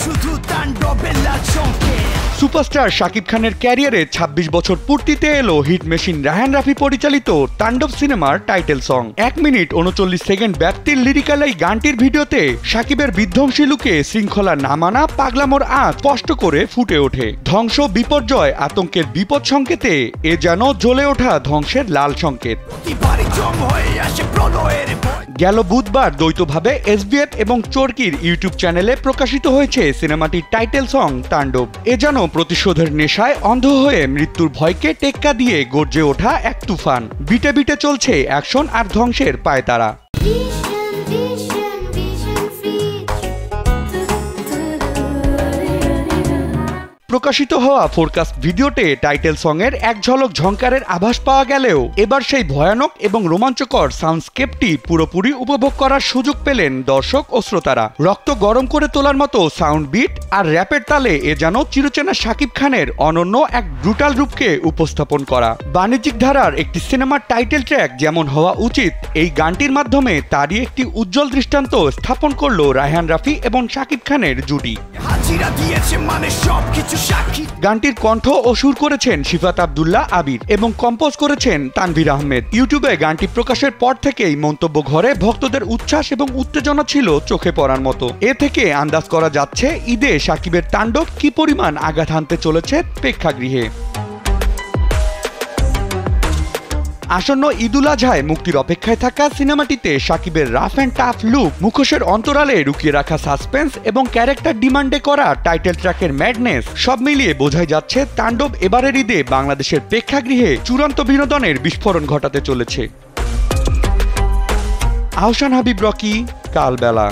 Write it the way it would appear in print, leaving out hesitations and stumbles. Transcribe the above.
শুধু তাণ্ডবের লাল সংকেত। সুপারস্টার শাকিব খানের ক্যারিয়ারে ২৬ বছর পূর্তিতে এলো হিট মেশিন রায়হান রাফি পরিচালিত তাণ্ডব সিনেমার টাইটেল সং। ১ মিনিট ৩৯ সেকেন্ড ব্যাপ্তির লিরিক্যাল এই গানটির ভিডিওতে শাকিবের বিধ্বংসী লুকে শৃঙ্খলা না মানা পাগলামোর আঁচ স্পষ্ট করে ফুটে ওঠে। ধ্বংস, বিপর্যয়, আতঙ্কের বিপদ সংকেতে এ যেন জ্বলে ওঠা ধ্বংসের লাল সংকেত। গেল বুধবার দ্বৈতভাবে এসবিএফ এবং চরকির ইউটিউব চ্যানেলে প্রকাশিত হয়েছে সিনেমাটির টাইটেল সং তাণ্ডব। এ যেন প্রতিশোধের নেশায় অন্ধ হয়ে মৃত্যুর ভয়কে টেক্কা দিয়ে গর্জে ওঠা এক তুফান। বিটে বিটে চলছে অ্যাকশন আর ধ্বংসের পায়তারা। প্রকাশিত হওয়া ফোরকাস্ট ভিডিওতে টাইটেল সং এর এক ঝলক ঝংকারের আভাস পাওয়া গেলেও এবার সেই ভয়ানক এবং রোমাঞ্চকর সাউন্ডস্কেপটি পুরোপুরি উপভোগ করার সুযোগ পেলেন দর্শক ও শ্রোতারা। রক্ত গরম করে তোলার মতো সাউন্ড বিট আর র্যাপের তালে এ যেন চিরচেনা শাকিব খানের অনন্য এক ব্রুটাল রূপকে উপস্থাপন করা। বাণিজ্যিক ধারার একটি সিনেমার টাইটেল ট্র্যাক যেমন হওয়া উচিত, এই গানটির মাধ্যমে তারই একটি উজ্জ্বল দৃষ্টান্ত স্থাপন করল রায়হান রাফি এবং শাকিব খানের জুটি। গানটির কণ্ঠ ও সুর করেছেন শিফাত আব্দুল্লাহ আবির এবং কম্পোজ করেছেন তানভীর আহমেদ। ইউটিউবে গানটি প্রকাশের পর থেকেই মন্তব্য ঘরে ভক্তদের উচ্ছ্বাস এবং উত্তেজনা ছিল চোখে পড়ার মতো। এ থেকে আন্দাজ করা যাচ্ছে ঈদে শাকিবের তাণ্ডব কি পরিমাণ আঘাত হানতে চলেছে প্রেক্ষাগৃহে। আসন্ন ঈদুল আজহায় মুক্তির অপেক্ষায় থাকা সিনেমাটিতে শাকিবের রাফ অ্যান্ড টাফ লুক, মুখোশের অন্তরালে লুকিয়ে রাখা সাসপেন্স এবং ক্যারেক্টার ডিমান্ডে করা টাইটেল ট্র্যাকের ম্যাডনেস সব মিলিয়ে বোঝাই যাচ্ছে তাণ্ডব এবারের ঈদে বাংলাদেশের প্রেক্ষাগৃহে চূড়ান্ত বিনোদনের বিস্ফোরণ ঘটাতে চলেছে। আহসান হাবিব, রকি, কালবেলা।